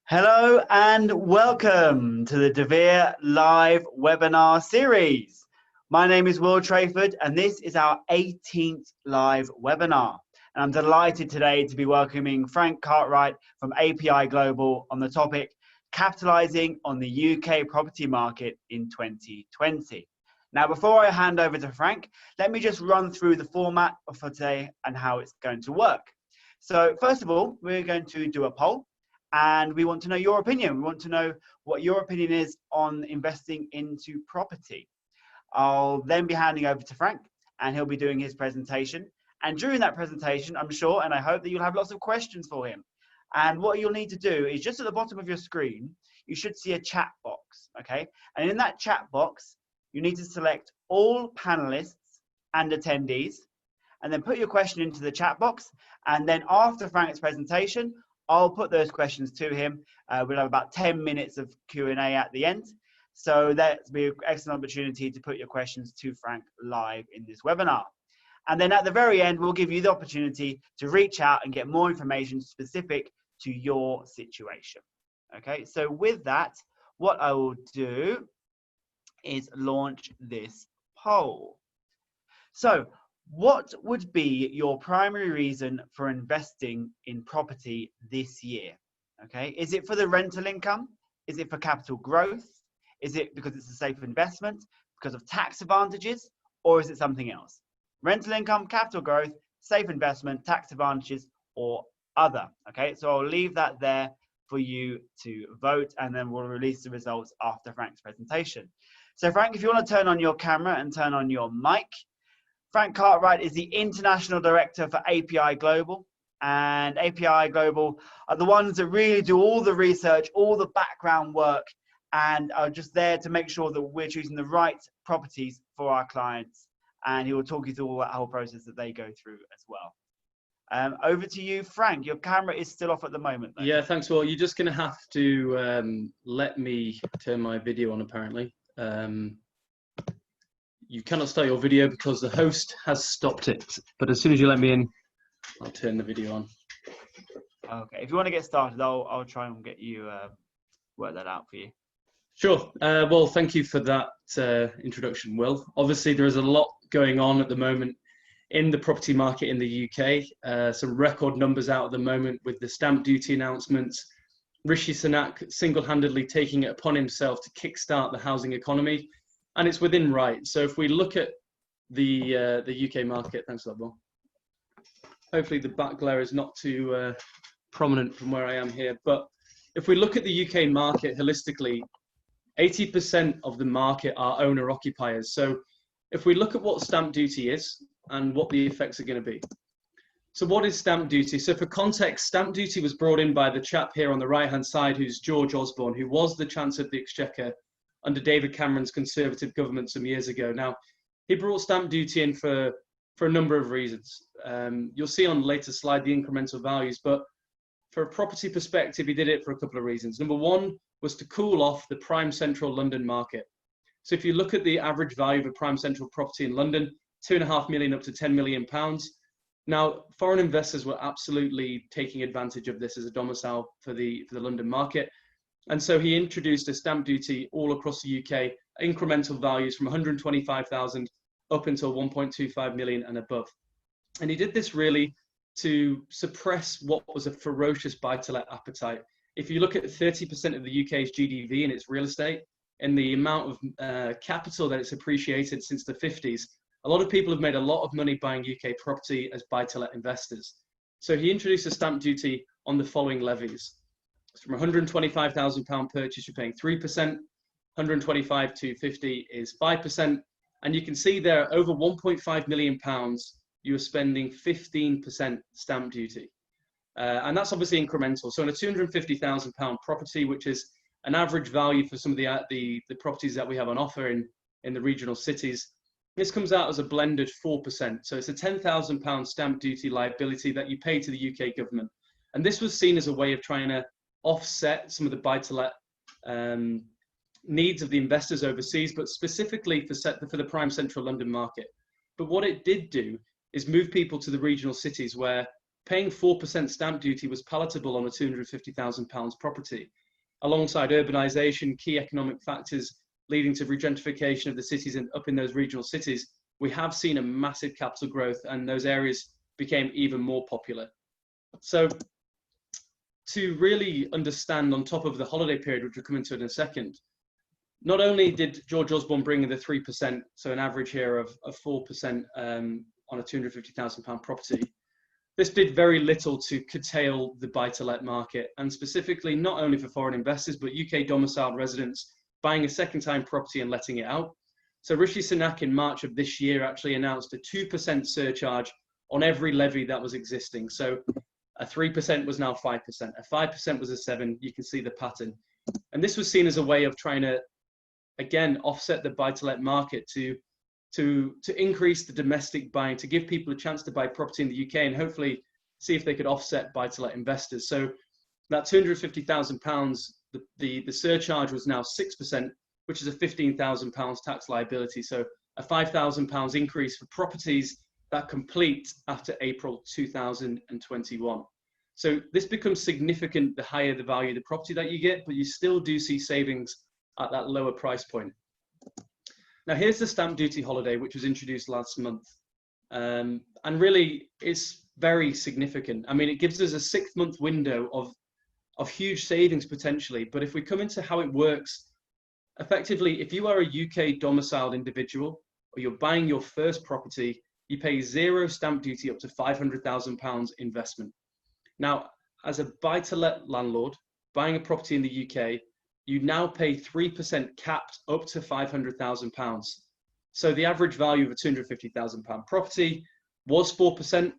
Hello and welcome to the deVere live webinar series. My name is Trayford and this is our 18th live webinar. And I'm delighted today to be welcoming Frank Cartwright from API Global on the topic Capitalising on the UK property market in 2020. Now, before I hand over to Frank, let me just run through the format for today and how it's going to work. So first of all, we're going to do a poll. And we want to know your opinion. We want to know what your opinion is on investing into property. I'll then be handing over to Frank and he'll be doing his presentation. And during that presentation, I'm sure and I hope that you'll have lots of questions for him. And what you'll need to do is just at the bottom of your screen, you should see a chat box, okay? And in that chat box, you need to select all panelists and attendees and then put your question into the chat box. And then after Frank's presentation, I'll put those questions to him. We'll have about 10 minutes of Q&A at the end. So that'll be an excellent opportunity to put your questions to Frank live in this webinar. And then at the very end, we'll give you the opportunity to reach out and get more information specific to your situation. Okay, so with that, what I will do is launch this poll. So, what would be your primary reason for investing in property this year? Okay, is it for the rental income? Is it for capital growth? Is it because it's a safe investment, because of tax advantages, or is it something else? Rental income, capital growth, safe investment, tax advantages, or other. Okay, so I'll leave that there for you to vote, and then we'll release the results after Frank's presentation. So Frank, if you want to turn on your camera and turn on your mic. Frank Cartwright is the International Director for API Global, and API Global are the ones that really do all the research, all the background work, and are just there to make sure that we're choosing the right properties for our clients. And he will talk you through all that whole process that they go through as well. Over to you, Frank. Your camera is still off at the moment, though. Yeah, thanks. Well, you're just going to have to let me turn my video on, apparently. You cannot start your video because the host has stopped it. But as soon as you let me in, I'll turn the video on. Okay. If you want to get started, I'll try and get you work that out for you. Sure. Well, thank you for that introduction, Will. Obviously, there is a lot going on at the moment in the property market in the UK. Some record numbers out at the moment with the stamp duty announcements. Rishi Sunak single-handedly taking it upon himself to kickstart the housing economy. And it's within right. So if we look at the UK market, thanks a lot, Will. Hopefully the back glare is not too prominent from where I am here. But if we look at the UK market holistically, 80% of the market are owner-occupiers. So if we look at what stamp duty is and what the effects are going to be. So what is stamp duty? So for context, stamp duty was brought in by the chap here on the right-hand side, who's George Osborne, who was the Chancellor of the Exchequer under David Cameron's Conservative government some years ago. Now, he brought stamp duty in for a number of reasons. You'll see on the later slide the incremental values, but for a property perspective, he did it for a couple of reasons. Number one was to cool off the prime central London market. So if you look at the average value of a prime central property in London, 2.5 million up to 10 million pounds. Now, foreign investors were absolutely taking advantage of this as a domicile for the London market. And so he introduced a stamp duty all across the UK, incremental values from 125,000 up until 1.25 million and above. And he did this really to suppress what was a ferocious buy-to-let appetite. If you look at 30% of the UK's GDV in its real estate and the amount of capital that it's appreciated since the 50s, a lot of people have made a lot of money buying UK property as buy-to-let investors. So he introduced a stamp duty on the following levies. So from £125,000 purchase, you're paying 3%, 125 to 50 is 5%. And you can see there, over £1.5 million, you are spending 15% stamp duty. And that's obviously incremental. So on a £250,000 property, which is an average value for some of the properties that we have on offer in the regional cities, this comes out as a blended 4%. So it's a £10,000 stamp duty liability that you pay to the UK government. And this was seen as a way of trying to offset some of the buy-to-let needs of the investors overseas, but specifically for the prime central London market. But what it did do is move people to the regional cities where paying 4% stamp duty was palatable on a £250,000 property. Alongside urbanisation, key economic factors leading to regentrification of the cities and up in those regional cities, we have seen a massive capital growth, and those areas became even more popular. So to really understand, on top of the holiday period, which we'll come into in a second, not only did George Osborne bring in the 3%, so an average here of 4% on a £250,000 property, this did very little to curtail the buy-to-let market, and specifically not only for foreign investors, but UK domiciled residents buying a second-time property and letting it out. So Rishi Sunak in March of this year actually announced a 2% surcharge on every levy that was existing. So a 3% was now 5%, a 5% was a 7%. You can see the pattern. And this was seen as a way of trying to, again, offset the buy-to-let market to increase the domestic buying, to give people a chance to buy property in the UK and hopefully see if they could offset buy-to-let investors. So that £250,000, the surcharge was now 6%, which is a £15,000 tax liability. So a £5,000 increase for properties that complete after April 2021. So this becomes significant the higher the value of the property that you get, but you still do see savings at that lower price point. Now here's the stamp duty holiday, which was introduced last month. And really it's very significant. I mean, it gives us a 6-month window of huge savings potentially. But if we come into how it works, effectively, if you are a UK domiciled individual or you're buying your first property, you pay 0 stamp duty up to £500,000 investment. Now, as a buy-to-let landlord buying a property in the UK, you now pay 3% capped up to £500,000. So the average value of a £250,000 property was 4%.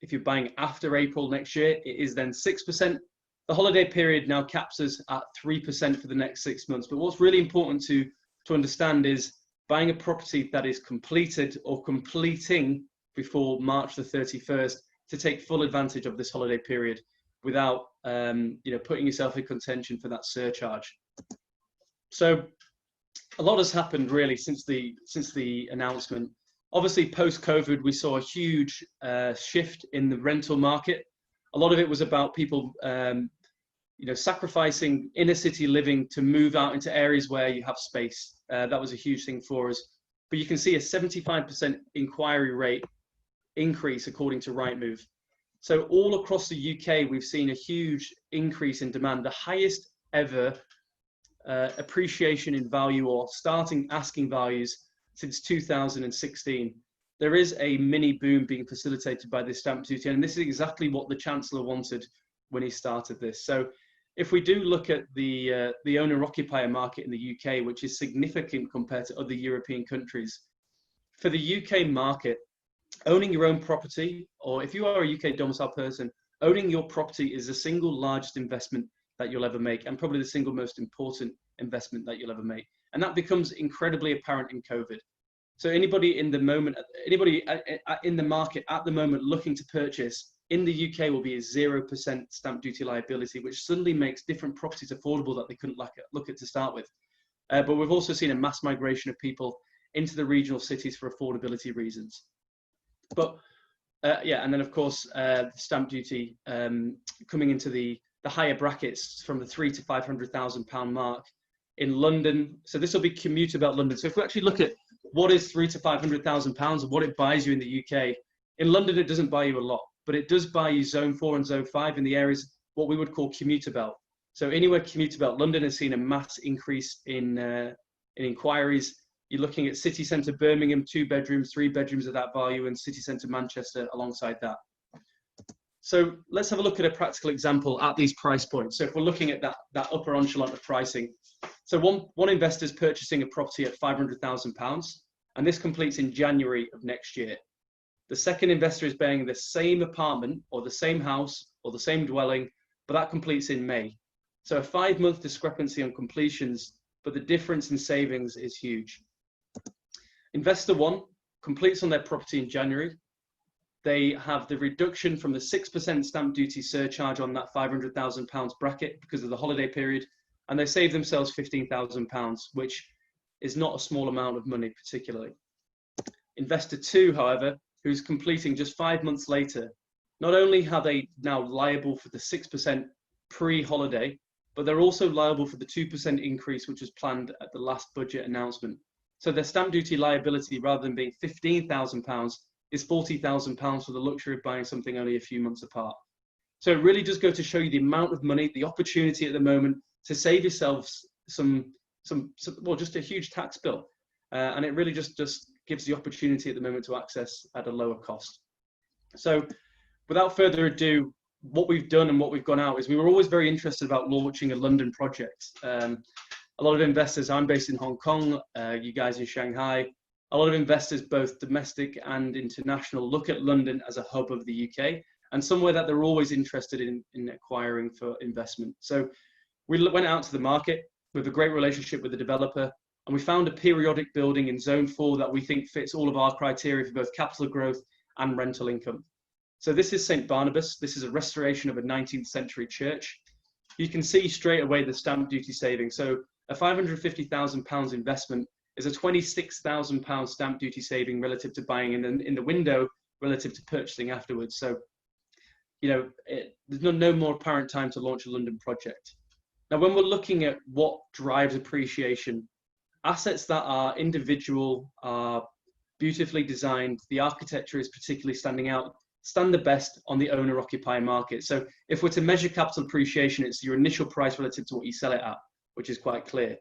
If you're buying after April next year, it is then 6%. The holiday period now caps us at 3% for the next 6 months. But what's really important to understand is buying a property that is completed or completing before March the 31st to take full advantage of this holiday period without putting yourself in contention for that surcharge. So a lot has happened really since the announcement. Obviously, post-COVID, we saw a huge shift in the rental market. A lot of it was about people sacrificing inner city living to move out into areas where you have space. That was a huge thing for us. But you can see a 75% inquiry rate increase according to Rightmove. So all across the UK, we've seen a huge increase in demand, the highest ever appreciation in value or starting asking values since 2016. There is a mini boom being facilitated by this stamp duty, and this is exactly what the Chancellor wanted when he started this. So if we do look at the owner-occupier market in the UK, which is significant compared to other European countries, for the UK market, owning your own property, or if you are a UK domiciled person, owning your property is the single largest investment that you'll ever make, and probably the single most important investment that you'll ever make. And that becomes incredibly apparent in COVID. So anybody in the market at the moment looking to purchase in the UK will be a 0% stamp duty liability, which suddenly makes different properties affordable that they couldn't look at to start with. But we've also seen a mass migration of people into the regional cities for affordability reasons. But and then of course stamp duty coming into the higher brackets from the £300,000 to £500,000 mark in London. So this will be commuter belt London. So if we actually look at what is £300,000 to £500,000 and what it buys you in the UK, in London it doesn't buy you a lot, but it does buy you zone 4 and zone 5 in the areas what we would call commuter belt. So anywhere commuter belt, London has seen a mass increase in inquiries. You're looking at city centre Birmingham, 2 bedrooms, 3 bedrooms of that value, and city centre Manchester alongside that. So let's have a look at a practical example at these price points. So if we're looking at that upper echelon of pricing, so one investor is purchasing a property at £500,000, and this completes in January of next year. The second investor is buying the same apartment or the same house or the same dwelling, but that completes in May. So a 5-month discrepancy on completions, but the difference in savings is huge. Investor 1 completes on their property in January. They have the reduction from the 6% stamp duty surcharge on that £500,000 bracket because of the holiday period, and they save themselves £15,000, which is not a small amount of money particularly. Investor 2, however, who's completing just 5 months later, not only are they now liable for the 6% pre-holiday, but they're also liable for the 2% increase, which was planned at the last budget announcement. So their stamp duty liability, rather than being £15,000, is £40,000 for the luxury of buying something only a few months apart. So it really does go to show you the amount of money, the opportunity at the moment to save yourselves well, just a huge tax bill. And it really just gives the opportunity at the moment to access at a lower cost. So without further ado, what we've done and what we've gone out is we were always very interested about launching a London project. A lot of investors, I'm based in Hong Kong, you guys in Shanghai, a lot of investors, both domestic and international, look at London as a hub of the UK and somewhere that they're always interested in acquiring for investment. So we went out to the market with a great relationship with the developer, and we found a periodic building in Zone 4 that we think fits all of our criteria for both capital growth and rental income. So this is St. Barnabas. This is a restoration of a 19th century church. You can see straight away the stamp duty saving. So a £550,000 investment is a £26,000 stamp duty saving relative to buying in the window relative to purchasing afterwards. So, you know, there's no more apparent time to launch a London project. Now, when we're looking at what drives appreciation, assets that are individual, are beautifully designed, the architecture is particularly standing out, stand the best on the owner-occupier market. So if we're to measure capital appreciation, it's your initial price relative to what you sell it at, which is quite clear.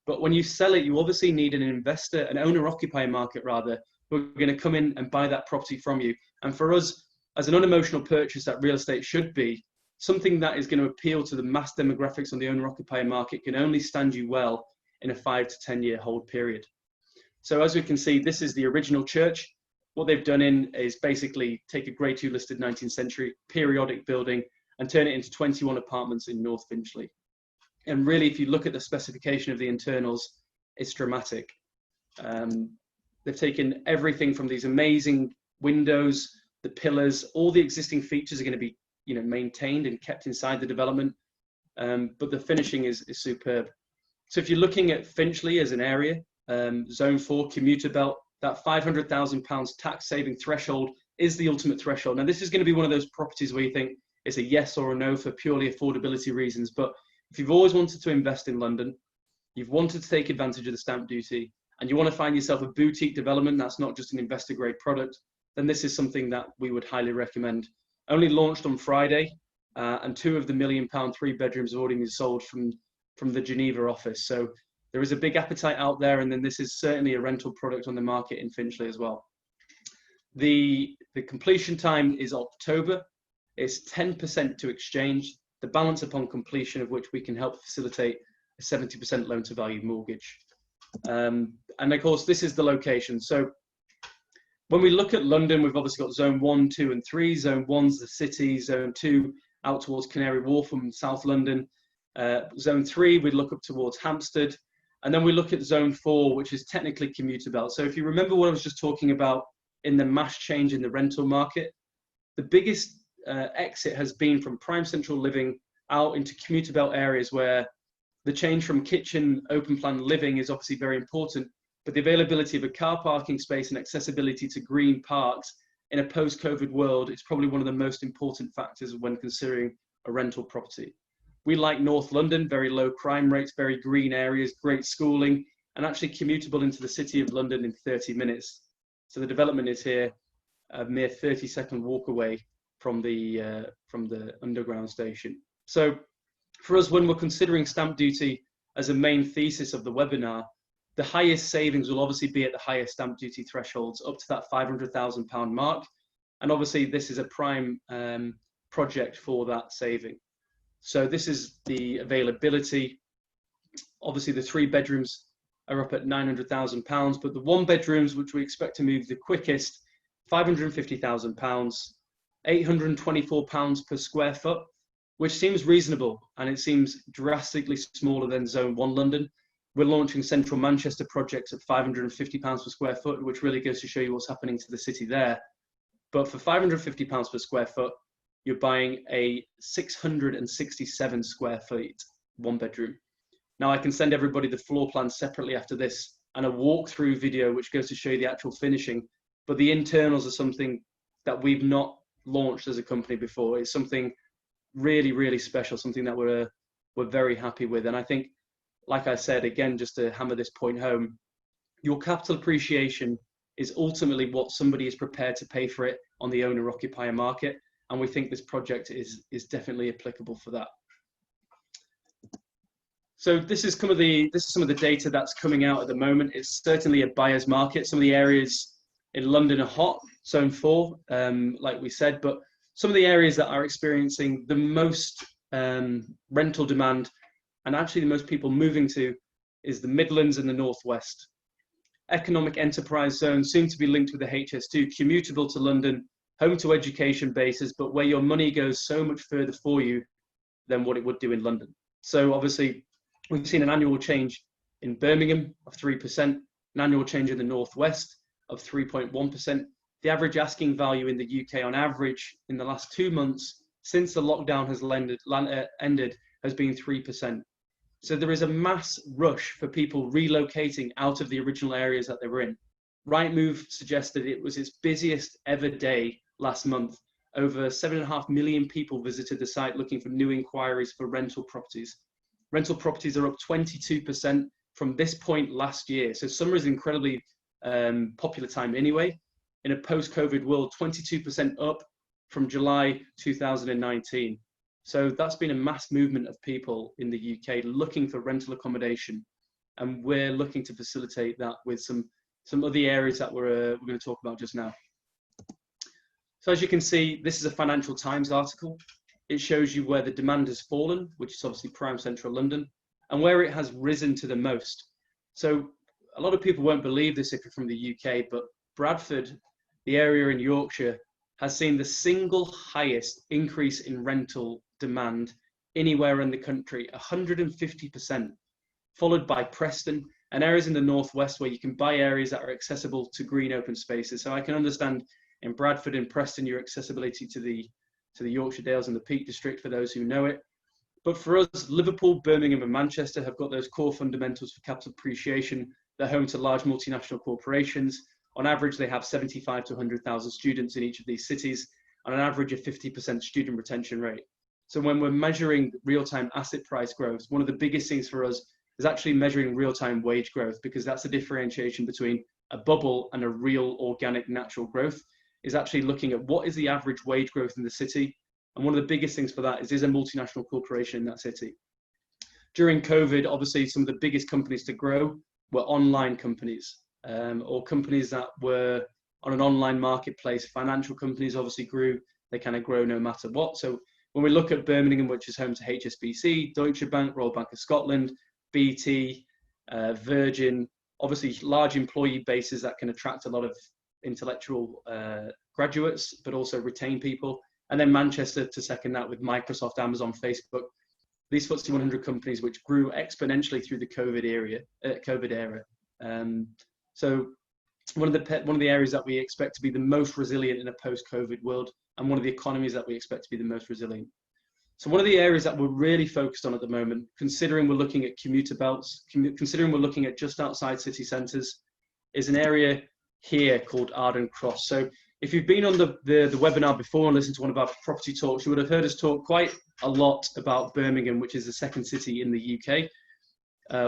But when you sell it, you obviously need an investor, an owner-occupier market rather, who are going to come in and buy that property from you. And for us, as an unemotional purchase that real estate should be, something that is going to appeal to the mass demographics on the owner-occupier market can only stand you well in a 5 to 10 year hold period. So as we can see, this is the original church. What they've done is basically take a Grade 2 listed 19th century periodic building and turn it into 21 apartments in North Finchley. And really, if you look at the specification of the internals, it's dramatic. They've taken everything from these amazing windows, the pillars, all the existing features are going to be, you know, maintained and kept inside the development. But the finishing is superb. So if you're looking at Finchley as an area, Zone 4, commuter belt, that £500,000 tax saving threshold is the ultimate threshold. Now, this is going to be one of those properties where you think it's a yes or a no for purely affordability reasons. But if you've always wanted to invest in London, you've wanted to take advantage of the stamp duty, and you want to find yourself a boutique development that's not just an investor grade product, then this is something that we would highly recommend. Only launched on Friday, and 2 of the £1 million 3-bedrooms have already been sold from the Geneva office. So there is a big appetite out there, and then this is certainly a rental product on the market in Finchley as well. The completion time is October. It's 10% to exchange, the balance upon completion of which we can help facilitate a 70% loan to value mortgage. And of course, this is the location. So when we look at London, we've obviously got Zone 1, 2 and 3. Zone 1's the city, Zone 2 out towards Canary Wharf from South London. Zone 3, we look up towards Hampstead. And then we look at Zone 4, which is technically commuter belt. So if you remember what I was just talking about in the mass change in the rental market, the biggest exit has been from prime central living out into commuter belt areas where the change from kitchen open plan living is obviously very important, but the availability of a car parking space and accessibility to green parks in a post-COVID world is probably one of the most important factors when considering a rental property. We like North London, very low crime rates, very green areas, great schooling, and actually commutable into the City of London in 30 minutes. So the development is here, a mere 30-second walk away from the underground station. So for us, when we're considering stamp duty as a main thesis of the webinar, the highest savings will obviously be at the highest stamp duty thresholds, up to that £500,000 mark. And obviously this is a prime project for that saving. So this is the availability. Obviously the 3 bedrooms are up at £900,000, but the 1 bedrooms, which we expect to move the quickest, £550,000, £824 per square foot, which seems reasonable, and it seems drastically smaller than Zone 1 London. We're launching Central Manchester projects at £550 per square foot, which really goes to show you what's happening to the city there. But for £550 per square foot, you're buying a 667 square feet 1 bedroom. Now I can send everybody the floor plan separately after this and a walkthrough video, which goes to show you the actual finishing, but the internals are something that we've not launched as a company before. It's something really, really special, something that we're very happy with. And I think, like I said, again, just to hammer this point home, your capital appreciation is ultimately what somebody is prepared to pay for it on the owner-occupier market. And we think this project is definitely applicable for that. So this is some of the data that's coming out at the moment. It's certainly a buyer's market. Some of the areas in London are hot, zone 4, like we said, but some of the areas that are experiencing the most rental demand and actually the most people moving to is the Midlands and the Northwest. Economic enterprise zones seem to be linked with the HS2, commutable to London, home to education bases, but where your money goes so much further for you than what it would do in London. So obviously, we've seen an annual change in Birmingham of 3%, an annual change in the Northwest of 3.1%. The average asking value in the UK on average in the last 2 months since the lockdown has ended has been 3%. So there is a mass rush for people relocating out of the original areas that they were in. Rightmove suggested it was its busiest ever day last month. Over 7.5 million people visited the site looking for new inquiries for rental properties. Rental properties are up 22% from this point last year. So summer is incredibly popular time anyway. In a post-COVID world, 22% up from July 2019. So that's been a mass movement of people in the UK looking for rental accommodation. And we're looking to facilitate that with some of the areas that we're going to talk about just now. So as you can see, this is a Financial Times article. It shows you where the demand has fallen, which is obviously prime central London, and where it has risen to the most. So a lot of people won't believe this if you're from the UK, but Bradford, the area in Yorkshire, has seen the single highest increase in rental demand anywhere in the country, 150%, followed by Preston and areas in the Northwest where you can buy areas that are accessible to green open spaces. So I can understand in Bradford and Preston, your accessibility to the Yorkshire Dales and the Peak District for those who know it. But for us, Liverpool, Birmingham and Manchester have got those core fundamentals for capital appreciation. They're home to large multinational corporations. On average, they have 75 to 100,000 students in each of these cities, on an average of 50% student retention rate. So when we're measuring real-time asset price growth, one of the biggest things for us is actually measuring real-time wage growth, because that's the differentiation between a bubble and a real organic natural growth, is actually looking at what is the average wage growth in the city. And one of the biggest things for that is a multinational corporation in that city. During COVID, obviously, some of the biggest companies to grow were online companies, or companies that were on an online marketplace. Financial companies obviously grew, they kind of grow no matter what. So when we look at Birmingham, which is home to HSBC, Deutsche Bank, Royal Bank of Scotland, BT, Virgin, obviously large employee bases that can attract a lot of intellectual graduates, but also retain people. And then Manchester to second that with Microsoft, Amazon, Facebook, these FTSE 100 companies which grew exponentially through the COVID era. So one of the areas that we expect to be the most resilient in a post-COVID world, and one of the economies that we expect to be the most resilient. So one of the areas that we're really focused on at the moment, considering we're looking at commuter belts, considering we're looking at just outside city centres, is an area here called Arden Cross. So if you've been on the webinar before and listened to one of our property talks, you would have heard us talk quite a lot about Birmingham, which is the second city in the UK,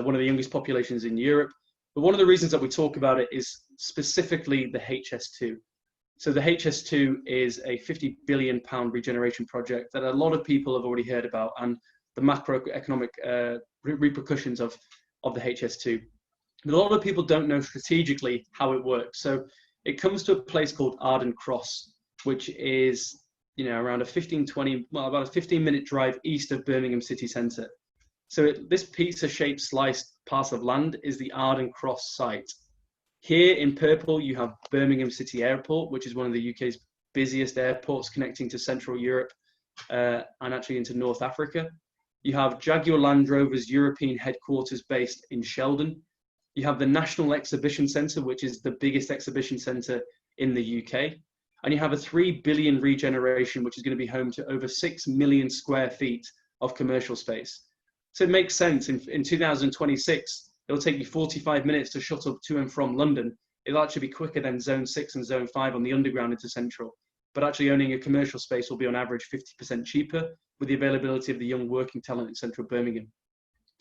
one of the youngest populations in Europe. But one of the reasons that we talk about it is specifically the HS2. So the HS2 is a £50 billion regeneration project that a lot of people have already heard about, and the macroeconomic repercussions of the HS2. But a lot of people don't know strategically how it works. So it comes to a place called Arden Cross, which is, around a 15-minute drive east of Birmingham city centre. So this pizza-shaped sliced parcel of land is the Arden Cross site. Here in purple, you have Birmingham City Airport, which is one of the UK's busiest airports connecting to Central Europe and actually into North Africa. You have Jaguar Land Rover's European headquarters based in Sheldon. You have the National Exhibition Centre, which is the biggest exhibition centre in the UK. And you have a 3 billion regeneration, which is going to be home to over 6 million square feet of commercial space. So it makes sense. In 2026, it'll take you 45 minutes to shuttle to and from London. It'll actually be quicker than Zone 6 and Zone 5 on the Underground into Central. but actually owning a commercial space will be on average 50% cheaper with the availability of the young working talent in central Birmingham.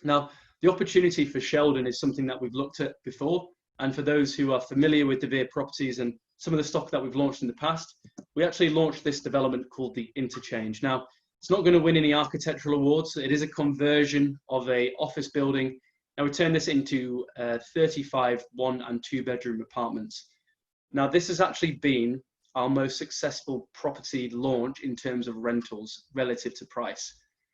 Now, the opportunity for Sheldon is something that we've looked at before. And for those who are familiar with deVere properties and some of the stock that we've launched in the past, we actually launched this development called the Interchange. Now, it's not going to win any architectural awards. It is a conversion of an office building. Now, we turned this into 35 one and two bedroom apartments. Now, this has actually been our most successful property launch in terms of rentals relative to price.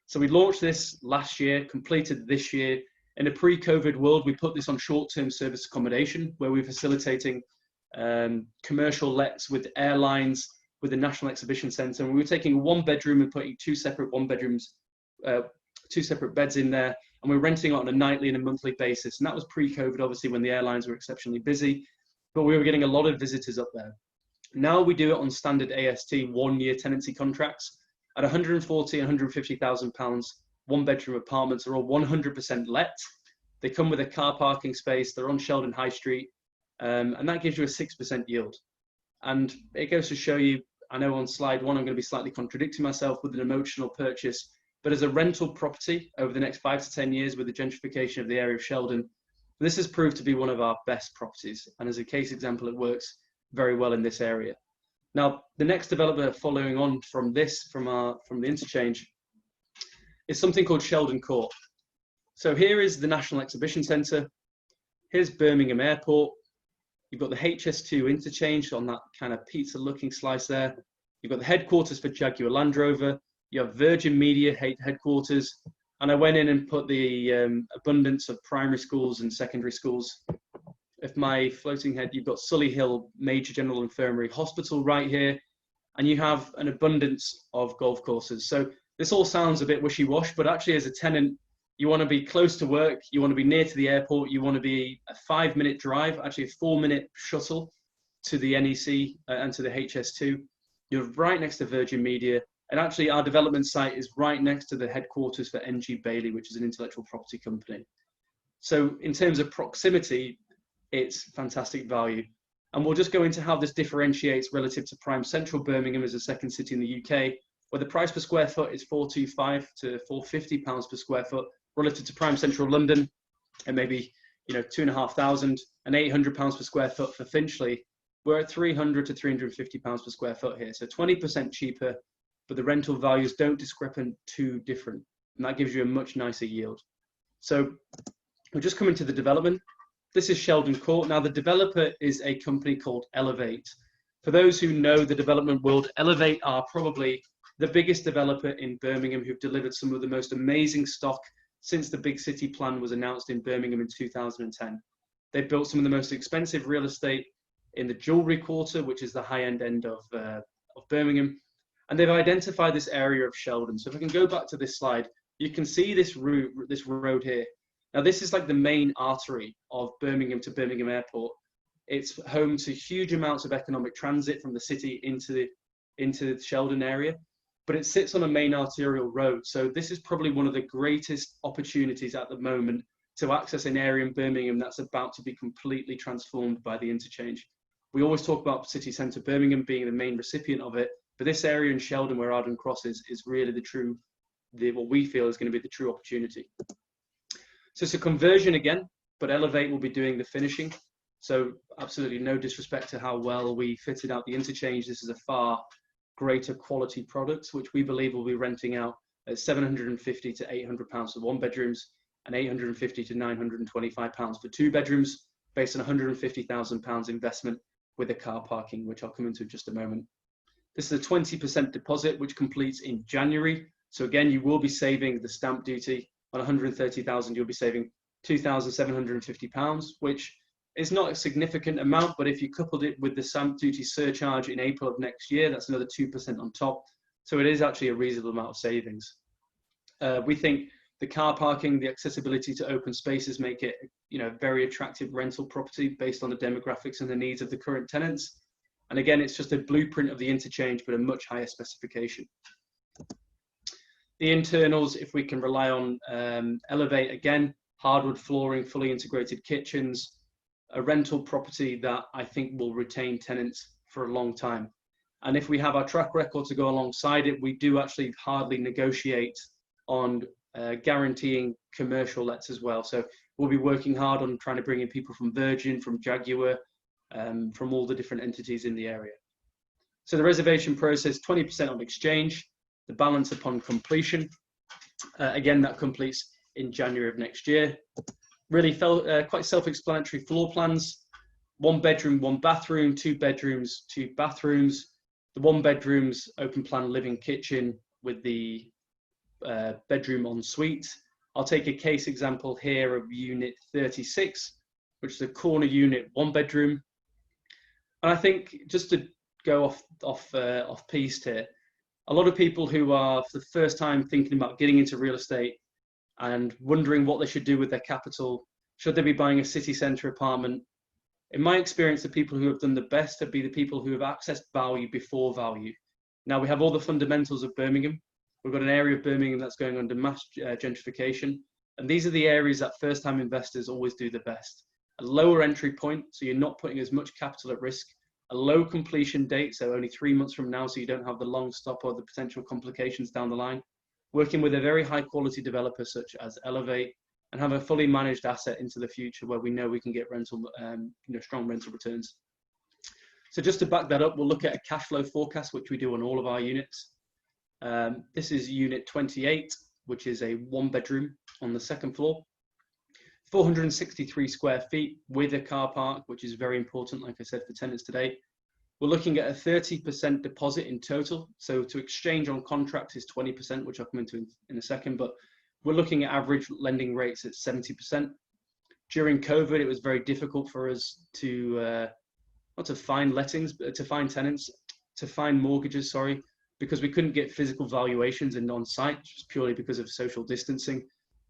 So we launched this last year, completed this year. In a pre-COVID world, we put this on short-term service accommodation, where we're facilitating commercial lets with airlines, with the National Exhibition Centre. And we were taking a one bedroom and putting two separate beds in there. And we're renting it on a nightly and a monthly basis. And that was pre-COVID, obviously, when the airlines were exceptionally busy. But we were getting a lot of visitors up there. Now we do it on standard AST 1 year tenancy contracts at £140,000 and £150,000. One bedroom apartments are all 100% let. They come with a car parking space. They're on Sheldon High Street. And that gives you a 6% yield. And it goes to show you, I know on slide 1, I'm going to be slightly contradicting myself with an emotional purchase, but as a rental property over the next 5 to 10 years with the gentrification of the area of Sheldon, this has proved to be one of our best properties. And as a case example, it works very well in this area. Now, the next developer following on from this, from the Interchange, is something called Sheldon Court. So here is the National Exhibition Centre. Here's Birmingham Airport. You've got the HS2 Interchange on that kind of pizza-looking slice there. You've got the headquarters for Jaguar Land Rover. You have Virgin Media headquarters. And I went in and put the abundance of primary schools and secondary schools. If my floating head, you've got Sully Hill Major General Infirmary Hospital right here. And you have an abundance of golf courses. So this all sounds a bit wishy-wash, but actually as a tenant, you want to be close to work, you want to be near to the airport, you want to be a 5-minute drive, actually a 4-minute shuttle to the NEC and to the HS2. You're right next to Virgin Media, and actually our development site is right next to the headquarters for NG Bailey, which is an intellectual property company. So in terms of proximity, it's fantastic value. And we'll just go into how this differentiates relative to prime central Birmingham as a second city in the UK, where the price per square foot is £425 to £450 per square foot, relative to prime central London, and maybe £2,500 and £800 per square foot for Finchley. We're at £300 to £350 per square foot here, so 20% cheaper, but the rental values don't discrepant too different, and that gives you a much nicer yield. So we're just coming to the development. This is Sheldon Court. Now the developer is a company called Elevate. For those who know the development world, Elevate are probably the biggest developer in Birmingham, who've delivered some of the most amazing stock since the big city plan was announced in Birmingham in 2010. They've built some of the most expensive real estate in the Jewellery Quarter, which is the high-end end of Birmingham. And they've identified this area of Sheldon. So if I can go back to this slide, you can see this road here. Now this is like the main artery of Birmingham to Birmingham Airport. It's home to huge amounts of economic transit from the city into the Sheldon area. But it sits on a main arterial road. So this is probably one of the greatest opportunities at the moment to access an area in Birmingham that's about to be completely transformed by the Interchange. We always talk about city centre Birmingham being the main recipient of it, but this area in Sheldon where Arden Cross is really what we feel is going to be the true opportunity. So it's a conversion again, but Elevate will be doing the finishing. So absolutely no disrespect to how well we fitted out the Interchange. This is a far greater quality products, which we believe will be renting out at £750 to £800 for one bedrooms and £850 to £925 for two bedrooms, based on £150,000 investment with a car parking, which I'll come into in just a moment. This is a 20% deposit, which completes in January. So again, you will be saving the stamp duty on £130,000. You'll be saving £2,750, which is not a significant amount, but if you coupled it with the stamp duty surcharge in April of next year, that's another 2% on top. So it is actually a reasonable amount of savings. We think the car parking, the accessibility to open spaces make it, a very attractive rental property based on the demographics and the needs of the current tenants. And again, it's just a blueprint of the Interchange, but a much higher specification. The internals, if we can rely on Elevate, again, hardwood flooring, fully integrated kitchens, a rental property that I think will retain tenants for a long time. And if we have our track record to go alongside it, we do actually hardly negotiate on guaranteeing commercial lets as well. So we'll be working hard on trying to bring in people from Virgin, from Jaguar, from all the different entities in the area. So the reservation process, 20% on exchange, the balance upon completion. Again, that completes in January of next year. Really quite self-explanatory floor plans. 1 bedroom, 1 bathroom, 2 bedrooms, 2 bathrooms. The 1 bedroom's open plan living kitchen with the bedroom en suite. I'll take a case example here of unit 36, which is a corner unit, 1 bedroom. And I think just to go off piste here, a lot of people who are for the first time thinking about getting into real estate and wondering what they should do with their capital, should they be buying a city centre apartment? In my experience, the people who have done the best have been the people who have accessed value before value. Now we have all the fundamentals of Birmingham. We've got an area of Birmingham that's going under mass gentrification. And these are the areas that first-time investors always do the best. A lower entry point, so you're not putting as much capital at risk. A low completion date, so only 3 months from now, so you don't have the long stop or the potential complications down the line. Working with a very high-quality developer such as Elevate, and have a fully managed asset into the future where we know we can get rental, strong rental returns. So just to back that up, we'll look at a cash flow forecast, which we do on all of our units. This is unit 28, which is a 1 bedroom on the 2nd floor, 463 square feet with a car park, which is very important, like I said, for tenants today. We're looking at a 30% deposit in total. So to exchange on contract is 20%, which I'll come into in a second, but we're looking at average lending rates at 70%. During COVID, it was very difficult for us to, not to find lettings, but to find tenants, to find mortgages, sorry, because we couldn't get physical valuations and on-site, just purely because of social distancing.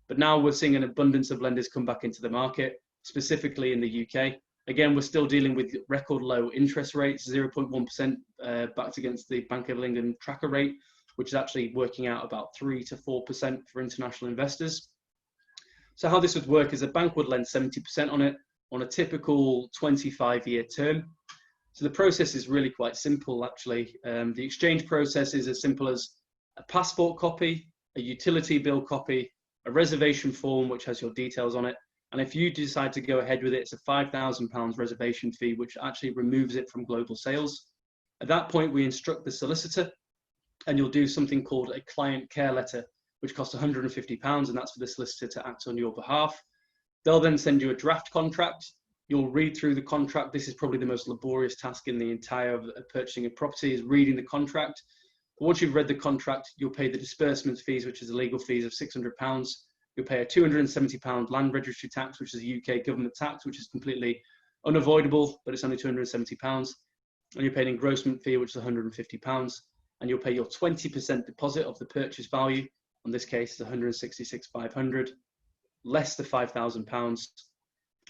But now we're seeing an abundance of lenders come back into the market, specifically in the UK. Again, we're still dealing with record low interest rates, 0.1% backed against the Bank of England tracker rate, which is actually working out about 3 to 4% for international investors. So how this would work is a bank would lend 70% on it on a typical 25-year term. So the process is really quite simple, actually. The exchange process is as simple as a passport copy, a utility bill copy, a reservation form, which has your details on it. And if you decide to go ahead with it, it's a £5,000 reservation fee, which actually removes it from global sales. At that point, we instruct the solicitor, and you'll do something called a client care letter, which costs £150, and that's for the solicitor to act on your behalf. They'll then send you a draft contract. You'll read through the contract. This is probably the most laborious task in the entire purchasing a property, is reading the contract. But once you've read the contract, you'll pay the disbursement fees, which is the legal fees of £600. You'll pay a £270 land registry tax, which is a UK government tax, which is completely unavoidable, but it's only £270. And you're paying an engrossment fee, which is £150. And you'll pay your 20% deposit of the purchase value. In this case, it's £166,500, less the £5,000,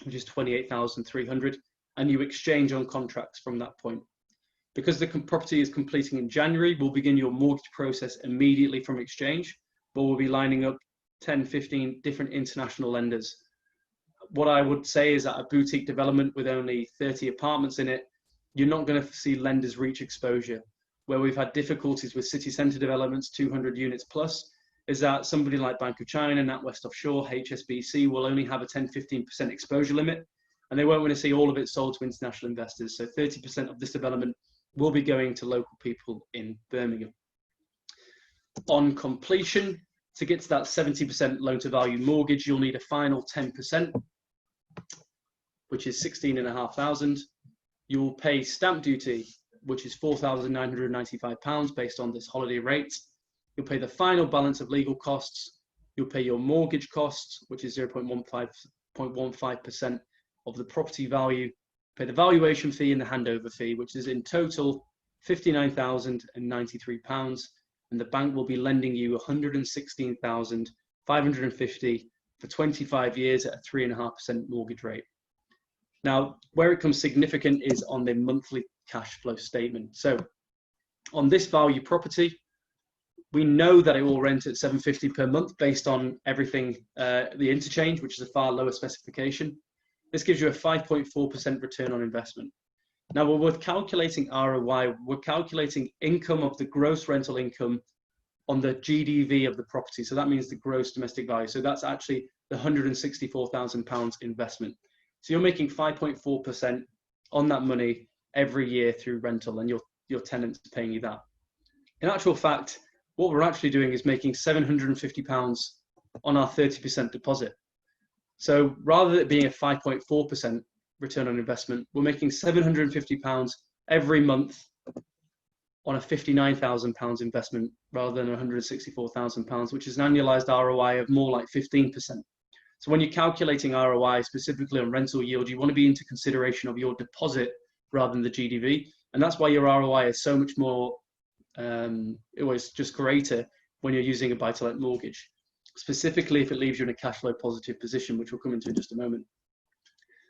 which is £28,300, and you exchange on contracts from that point. Because the property is completing in January, we'll begin your mortgage process immediately from exchange, but we'll be lining up 10, 15 different international lenders. What I would say is that a boutique development with only 30 apartments in it, you're not going to see lenders reach exposure. Where we've had difficulties with city centre developments, 200 units plus, is that somebody like Bank of China, NatWest Offshore, HSBC will only have a 10-15% exposure limit, and they won't want to see all of it sold to international investors. So 30% of this development will be going to local people in Birmingham. On completion, to get to that 70% loan to value mortgage, you'll need a final 10%, which is £16,500. You'll pay stamp duty, which is £4,995 based on this holiday rate. You'll pay the final balance of legal costs. You'll pay your mortgage costs, which is 0.15% of the property value. Pay the valuation fee and the handover fee, which is in total £59,093. And the bank will be lending you £116,550 for 25 years at a 3.5% mortgage rate. Now, where it comes significant is on the monthly cash flow statement. So on this value property, we know that it will rent at $750 per month based on everything, the interchange, which is a far lower specification. This gives you a 5.4% return on investment. Now, when we're calculating ROI, we're calculating income of the gross rental income on the GDV of the property. So that means the gross domestic value. So that's actually the £164,000 investment. So you're making 5.4% on that money every year through rental, and your tenant's paying you that. In actual fact, what we're actually doing is making £750 on our 30% deposit. So rather than it being a 5.4% return on investment, we're making £750 every month on a £59,000 investment rather than £164,000, which is an annualized ROI of more like 15%. So when you're calculating ROI specifically on rental yield, you want to be into consideration of your deposit rather than the GDV. And that's why your ROI is so much more, it was just greater when you're using a buy-to-let mortgage, specifically if it leaves you in a cash flow positive position, which we'll come into in just a moment.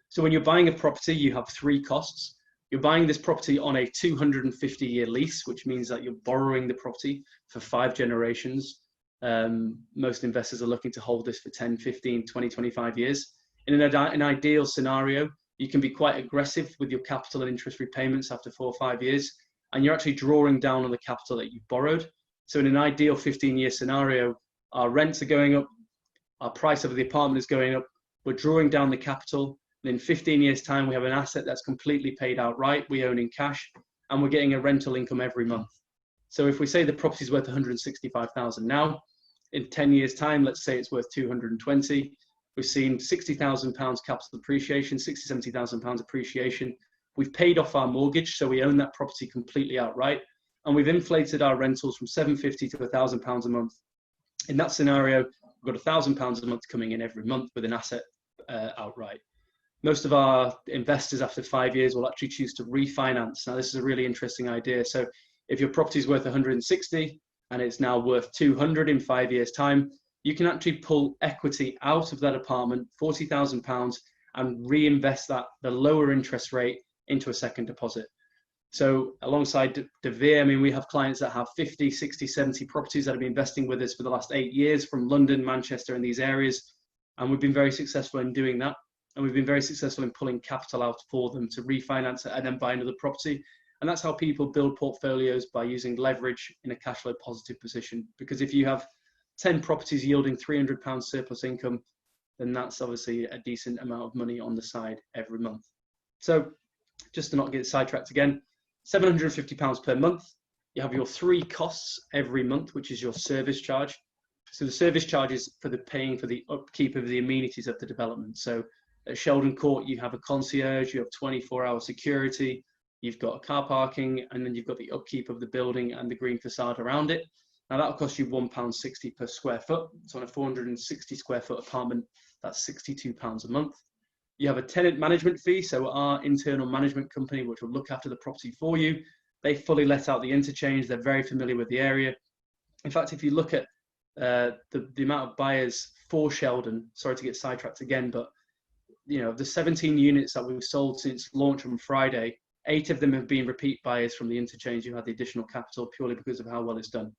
So when you're buying a property, you have three costs. You're buying this property on a 250-year lease, which means that you're borrowing the property for 5 generations. Most investors are looking to hold this for 10, 15, 20, 25 years. In an ideal scenario, you can be quite aggressive with your capital and interest repayments after 4 or 5 years, and you're actually drawing down on the capital that you borrowed. So in an ideal 15-year scenario, our rents are going up, our price of the apartment is going up, we're drawing down the capital, and in 15 years' time, we have an asset that's completely paid outright, we own in cash, and we're getting a rental income every month. So if we say the property is worth 165,000 now, in 10 years' time, let's say it's worth 220, we've seen £60,000 capital appreciation, £70,000 appreciation. We've paid off our mortgage, so we own that property completely outright, and we've inflated our rentals from £750 to £1,000 a month. In that scenario, we've got £1,000 a month coming in every month with an asset outright. Most of our investors after 5 years will actually choose to refinance. Now, this is a really interesting idea. So if your property is worth 160 and it's now worth 200 in 5 years' time, you can actually pull equity out of that apartment, £40,000, and reinvest that, the lower interest rate, into a second deposit. So alongside deVere, I mean, we have clients that have 50, 60, 70 properties that have been investing with us for the last 8 years from London, Manchester, and these areas. And we've been very successful in doing that. And we've been very successful in pulling capital out for them to refinance it and then buy another property. And that's how people build portfolios, by using leverage in a cash flow positive position. Because if you have 10 properties yielding £300 surplus income, then that's obviously a decent amount of money on the side every month. So just to not get sidetracked again, £750 per month. You have your 3 costs every month, which is your service charge. So the service charge is for the paying for the upkeep of the amenities of the development. So at Sheldon Court, you have a concierge, you have 24-hour security, you've got car parking, and then you've got the upkeep of the building and the green facade around it. Now that'll cost you £1.60 per square foot. So on a 460 square foot apartment, that's £62 a month. You have a tenant management fee. So our internal management company, which will look after the property for you, they fully let out the interchange. They're very familiar with the area. In fact, if you look at the amount of buyers for Sheldon, sorry to get sidetracked again, but you know, the 17 units that we've sold since launch on Friday, 8 of them have been repeat buyers from the interchange who had the additional capital purely because of how well it's done.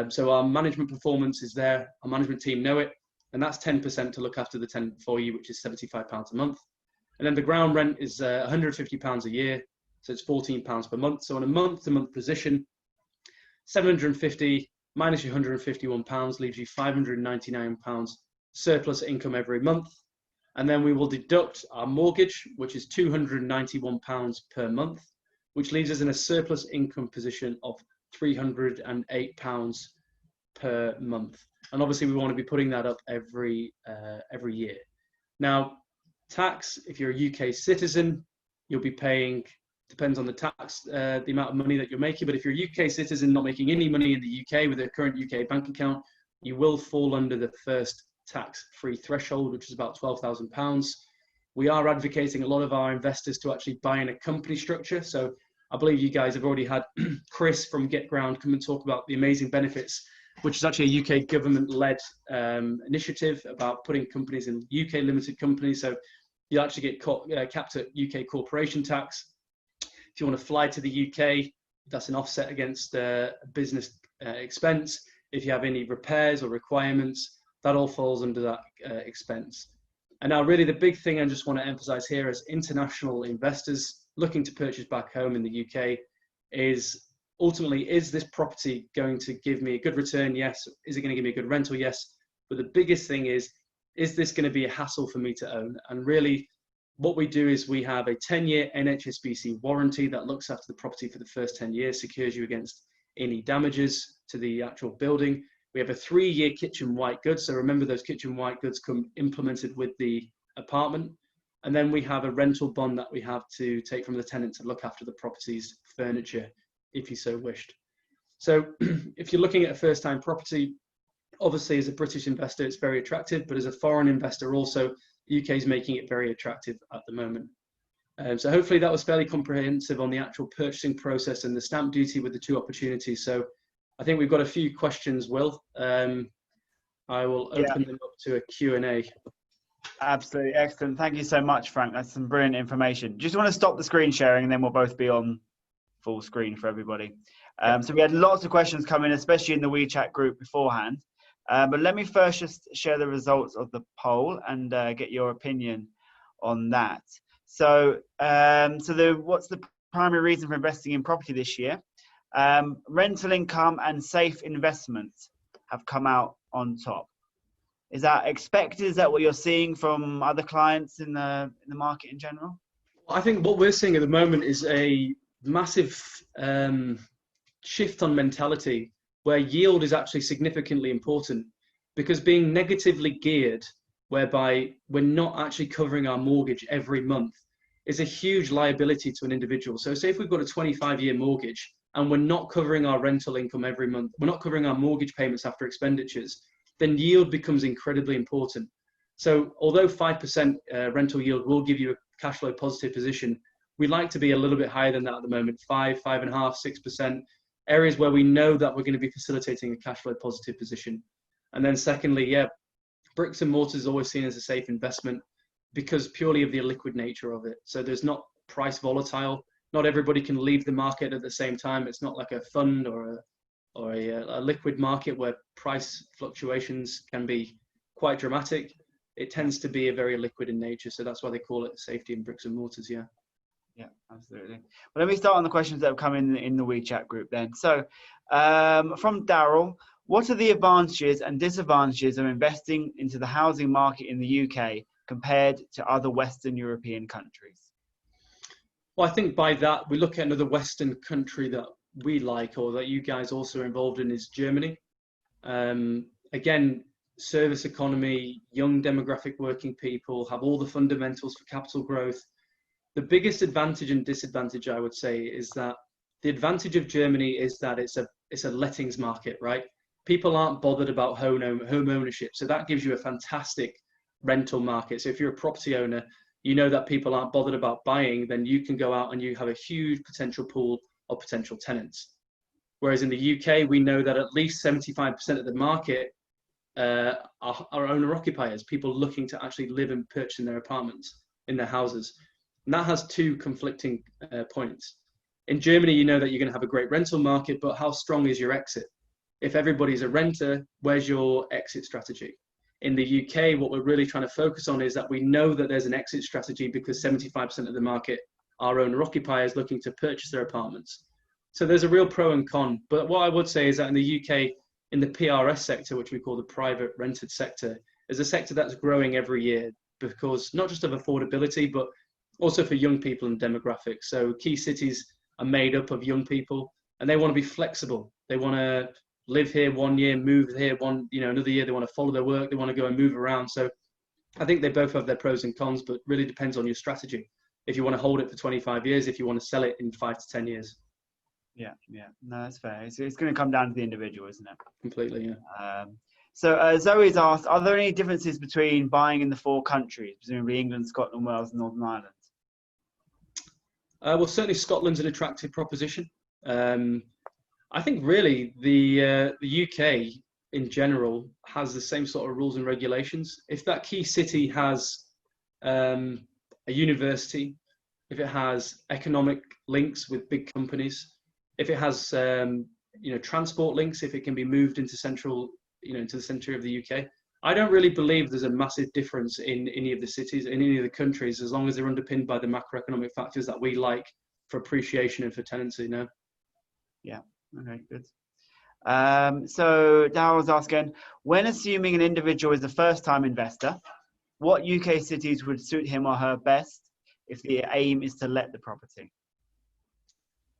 So our management performance is there. Our management team know it. And that's 10% to look after the tenant for you, which is £75 a month. And then the ground rent is £150 a year. So it's £14 per month. So on a month-to-month position, 750 minus your £151 leaves you £599 surplus income every month. And then we will deduct our mortgage, which is £291 per month, which leaves us in a surplus income position of £308 per month. And obviously we want to be putting that up every year. Now, tax, if you're a UK citizen, you'll be paying, depends on the tax, the amount of money that you're making. But if you're a UK citizen not making any money in the UK with a current UK bank account, you will fall under the first tax-free threshold, which is about £12,000. We are advocating a lot of our investors to actually buy in a company structure. So I believe you guys have already had Chris from Get Ground come and talk about the amazing benefits, which is actually a UK government-led initiative about putting companies in UK limited companies. So you actually get capped at UK corporation tax. If you want to fly to the UK, that's an offset against business expense. If you have any repairs or requirements, that all falls under that expense. And now really the big thing I just want to emphasize here is international investors. looking to purchase back home in the UK is ultimately, is this property going to give me a good return? Yes. Is it going to give me a good rental? Yes. But the biggest thing is this going to be a hassle for me to own? And really, what we do is we have a 10-year NHSBC warranty that looks after the property for the first 10 years, secures you against any damages to the actual building. We have a 3-year kitchen white goods. So remember, those kitchen white goods come implemented with the apartment. And then we have a rental bond that we have to take from the tenant to look after the property's furniture, if you so wished. So if you're looking at a first-time property, obviously as a British investor, it's very attractive, but as a foreign investor also, the UK is making it very attractive at the moment. So hopefully that was fairly comprehensive on the actual purchasing process and the stamp duty with the 2 opportunities. So I think we've got a few questions, Will. I will open them up to a Q&A. Absolutely. Excellent. Thank you so much, Frank. That's some brilliant information. Just want to stop the screen sharing and then we'll both be on full screen for everybody. So we had lots of questions come in, especially in the WeChat group beforehand. But let me first just share the results of the poll and get your opinion on that. So, what's the primary reason for investing in property this year? Rental income and safe investments have come out on top. Is that expected? Is that what you're seeing from other clients in the market in general? I think what we're seeing at the moment is a massive shift on mentality, where yield is actually significantly important, because being negatively geared, whereby we're not actually covering our mortgage every month, is a huge liability to an individual. So say if we've got a 25-year mortgage and we're not covering our rental income every month, we're not covering our mortgage payments after expenditures, then yield becomes incredibly important. So although 5% rental yield will give you a cash flow positive position, we like to be a little bit higher than that at the moment, 5, 5.5, 6%, areas where we know that we're going to be facilitating a cash flow positive position. And then secondly, bricks and mortar is always seen as a safe investment because purely of the illiquid nature of it. So there's not price volatile. Not everybody can leave the market at the same time. It's not like a fund or a liquid market where price fluctuations can be quite dramatic. It tends to be a very liquid in nature. So that's why they call it safety in bricks and mortars. Yeah. Yeah, absolutely. Well, let me start on the questions that have come in the WeChat group then. So from Daryl, what are the advantages and disadvantages of investing into the housing market in the UK compared to other Western European countries? Well, I think by that, we look at another Western country that we like, or that you guys also are involved in, is Germany. Again, service economy, young demographic working people, have all the fundamentals for capital growth. The biggest advantage and disadvantage, I would say, is that the advantage of Germany is that it's a lettings market, right? People aren't bothered about home ownership. So that gives you a fantastic rental market. So if you're a property owner, you know that people aren't bothered about buying, then you can go out and you have a huge potential pool of potential tenants. Whereas in the UK, we know that at least 75% of the market are owner-occupiers, people looking to actually live and purchase in their apartments, in their houses. And that has 2 conflicting points. In Germany, you know that you're going to have a great rental market, but how strong is your exit? If everybody's a renter, where's your exit strategy? In the UK, what we're really trying to focus on is that we know that there's an exit strategy because 75% of the market are owner-occupiers looking to purchase their apartments. So there's a real pro and con. But what I would say is that in the UK, in the PRS sector, which we call the private rented sector, is a sector that's growing every year because not just of affordability, but also for young people and demographics. So key cities are made up of young people and they want to be flexible. They want to live here 1 year, move here another year. They want to follow their work. They want to go and move around. So I think they both have their pros and cons, but really depends on your strategy. If you want to hold it for 25 years, if you want to sell it in 5 to 10 years. Yeah. No, that's fair. It's going to come down to the individual, isn't it? Completely, yeah. So Zoe's asked, are there any differences between buying in the 4 countries, presumably England, Scotland, Wales, and Northern Ireland? Well, certainly Scotland's an attractive proposition. I think really the UK in general has the same sort of rules and regulations. If that key city has a university, if it has economic links with big companies, if it has transport links, if it can be moved into the centre of the UK, I don't really believe there's a massive difference in any of the cities, in any of the countries, as long as they're underpinned by the macroeconomic factors that we like for appreciation and for tenancy. No. Yeah. Okay. Good. So Darryl was asking, when assuming an individual is a first-time investor, what UK cities would suit him or her best if the aim is to let the property?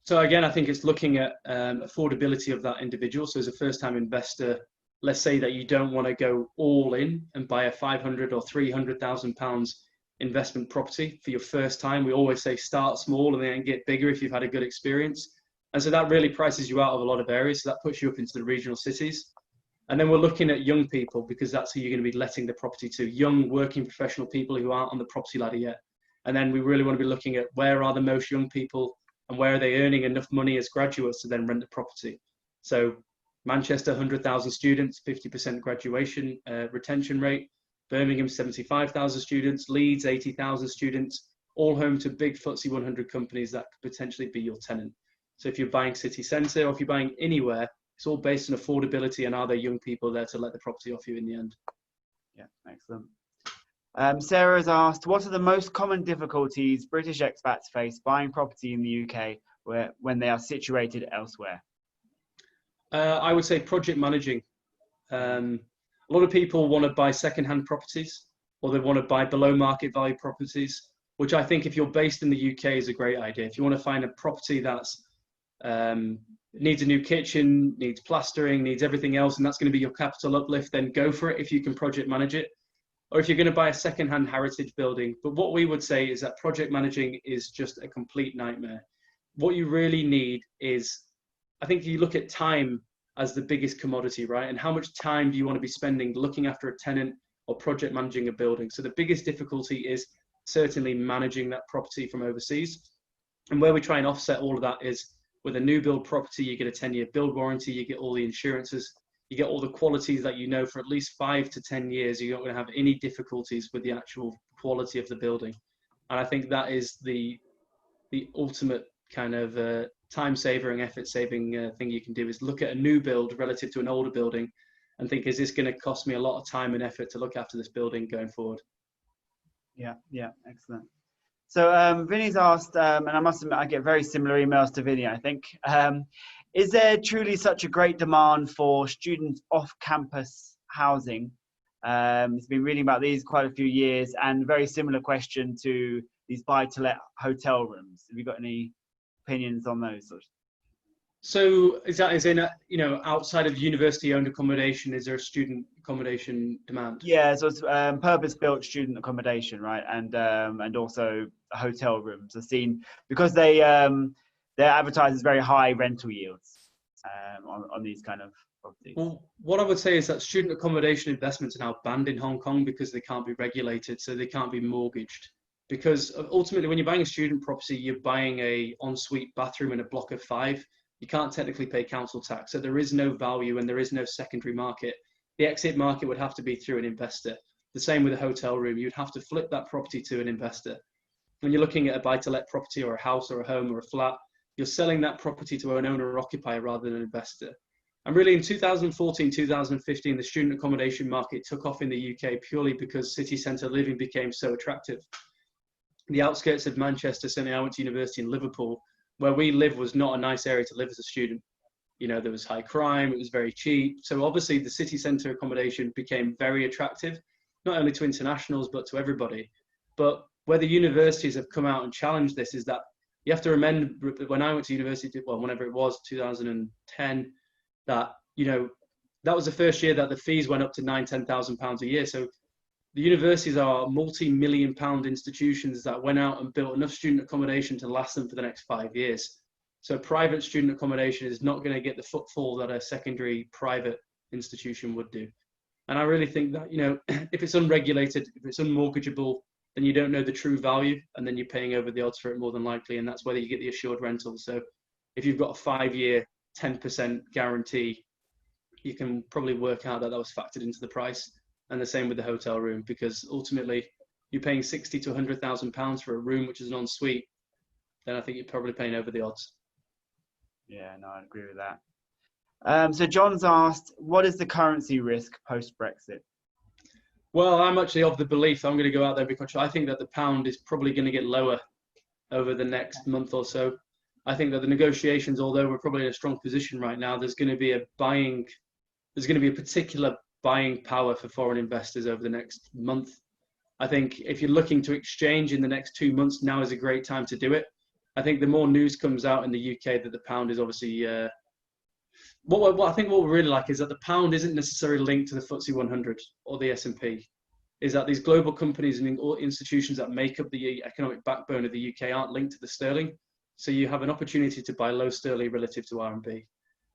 So again, I think it's looking at affordability of that individual. So as a first-time investor, let's say that you don't want to go all in and buy a 500 or 300,000 pounds investment property for your first time. We always say start small and then get bigger if you've had a good experience. And so that really prices you out of a lot of areas. So that puts you up into the regional cities. And then we're looking at young people, because that's who you're going to be letting the property to, young working professional people who aren't on the property ladder yet. And then we really want to be looking at where are the most young people and where are they earning enough money as graduates to then rent the property. So Manchester, 100,000 students, 50% graduation retention rate. Birmingham, 75,000 students. Leeds, 80,000 students, all home to big FTSE 100 companies that could potentially be your tenant. So if you're buying city centre or if you're buying anywhere, it's all based on affordability and are there young people there to let the property off you in the end. Yeah, excellent. Sarah has asked, what are the most common difficulties British expats face buying property in the UK when they are situated elsewhere? I would say project managing. A lot of people want to buy second-hand properties, or they want to buy below market value properties, which I think if you're based in the UK is a great idea. If you want to find a property that's needs a new kitchen, needs plastering, needs everything else, and that's going to be your capital uplift, then go for it if you can project manage it. Or if you're going to buy a second-hand heritage building. But what we would say is that project managing is just a complete nightmare. What you really need is, I think you look at time as the biggest commodity, right? And how much time do you want to be spending looking after a tenant or project managing a building? So the biggest difficulty is certainly managing that property from overseas. And where we try and offset all of that is with a new build property, you get a 10-year build warranty, you get all the insurances, you get all the qualities that you know for at least 5 to 10 years, you're not going to have any difficulties with the actual quality of the building. And I think that is the ultimate kind of time saver and effort saving thing you can do, is look at a new build relative to an older building and think, is this going to cost me a lot of time and effort to look after this building going forward? Yeah, excellent. So Vinny's asked, and I must admit I get very similar emails to Vinny, I think. Is there truly such a great demand for student off-campus housing? He's been reading about these quite a few years, and very similar question to these buy-to-let hotel rooms. Have you got any opinions on those? So is that as in, outside of university-owned accommodation, is there a student accommodation demand? Yeah, so it's purpose-built student accommodation, right? And also hotel rooms are seen because they're advertised as very high rental yields on these kind of properties. Well, what I would say is that student accommodation investments are now banned in Hong Kong because they can't be regulated, so they can't be mortgaged. Because ultimately, when you're buying a student property, you're buying a ensuite bathroom in a block of 5. You can't technically pay council tax, so there is no value and there is no secondary market. The exit market would have to be through an investor. The same with a hotel room. You'd have to flip that property to an investor. When you're looking at a buy-to-let property or a house or a home or a flat, you're selling that property to an owner or occupier rather than an investor. And really in 2014, 2015, the student accommodation market took off in the UK purely because city centre living became so attractive. The outskirts of Manchester, certainly I went to university in Liverpool, where we live was not a nice area to live as a student. There was high crime, it was very cheap. So obviously the city centre accommodation became very attractive, not only to internationals, but to everybody. But where the universities have come out and challenged this is that you have to remember, when I went to university, well, whenever it was, 2010, that, that was the first year that the fees went up to £9,000–10,000 a year. So the universities are multi-million-pound institutions that went out and built enough student accommodation to last them for the next 5 years. So private student accommodation is not going to get the footfall that a secondary private institution would do. And I really think that, if it's unregulated, if it's unmortgageable, then you don't know the true value, and then you're paying over the odds for it more than likely, and that's whether you get the assured rental. So if you've got a 5-year, 10% guarantee, you can probably work out that that was factored into the price. And the same with the hotel room, because ultimately you're paying £60,000 to £100,000 for a room which is an ensuite, then I think you're probably paying over the odds. Yeah, no, I agree with that. So John's asked, what is the currency risk post-Brexit? Well, I'm actually of the belief I'm going to go out there because I think that the pound is probably going to get lower over the next month or so. I think that the negotiations, although we're probably in a strong position right now, there's going to be a particular buying power for foreign investors over the next month. I think if you're looking to exchange in the next 2 months, now is a great time to do it. I think the more news comes out in the UK that the pound is obviously, what I think what we really like is that the pound isn't necessarily linked to the FTSE 100 or the S&P. Is that these global companies and institutions that make up the economic backbone of the UK aren't linked to the sterling. So you have an opportunity to buy low sterling relative to RMB.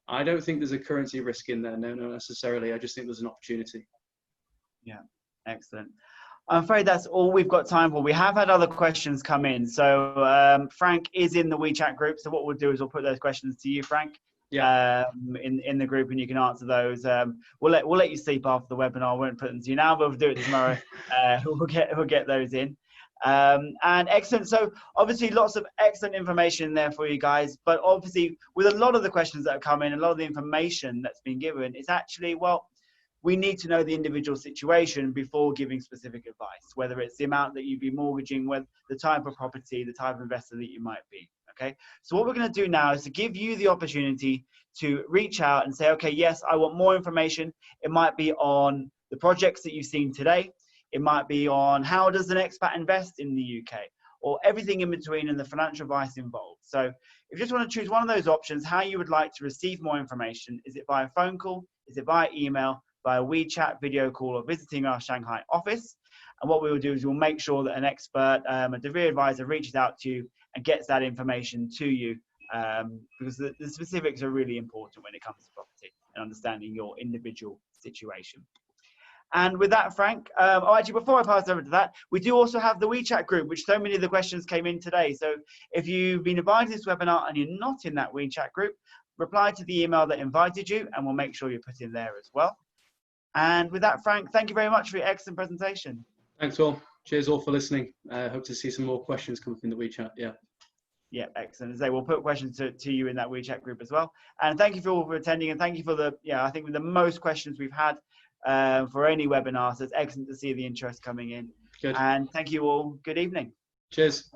I don't think there's a currency risk in there, no, not necessarily. I just think there's an opportunity. Yeah, excellent. I'm afraid that's all we've got time for. We have had other questions come in. So Frank is in the WeChat group. So what we'll do is we'll put those questions to you, Frank, in the group, and you can answer those. We'll let you sleep after the webinar. I won't put them to you now, but we'll do it tomorrow. We'll get those in. And excellent. So obviously lots of excellent information there for you guys. But obviously with a lot of the questions that have come in, a lot of the information that's been given, it's actually, well, we need to know the individual situation before giving specific advice, whether it's the amount that you'd be mortgaging, whether the type of property, the type of investor that you might be. Okay. So what we're going to do now is to give you the opportunity to reach out and say, okay, yes, I want more information. It might be on the projects that you've seen today. It might be on how does an expat invest in the UK, or everything in between and the financial advice involved. So if you just want to choose one of those options, how you would like to receive more information, is it via phone call? Is it via email? Via WeChat, video call, or visiting our Shanghai office. And what we will do is we'll make sure that an expert, a deVere advisor, reaches out to you and gets that information to you, because the specifics are really important when it comes to property and understanding your individual situation. And with that, Frank, actually, before I pass over to that, we do also have the WeChat group, which so many of the questions came in today. So if you've been invited to this webinar and you're not in that WeChat group, reply to the email that invited you, and we'll make sure you're put in there as well. And with that, Frank, thank you very much for your excellent presentation. Thanks all. Cheers all for listening. Hope to see some more questions come from the WeChat. Yeah, excellent. As I say, we'll put questions to you in that WeChat group as well. And thank you for all for attending, and thank you for I think the most questions we've had for any webinar. So it's excellent to see the interest coming in. Good. And thank you all. Good evening. Cheers.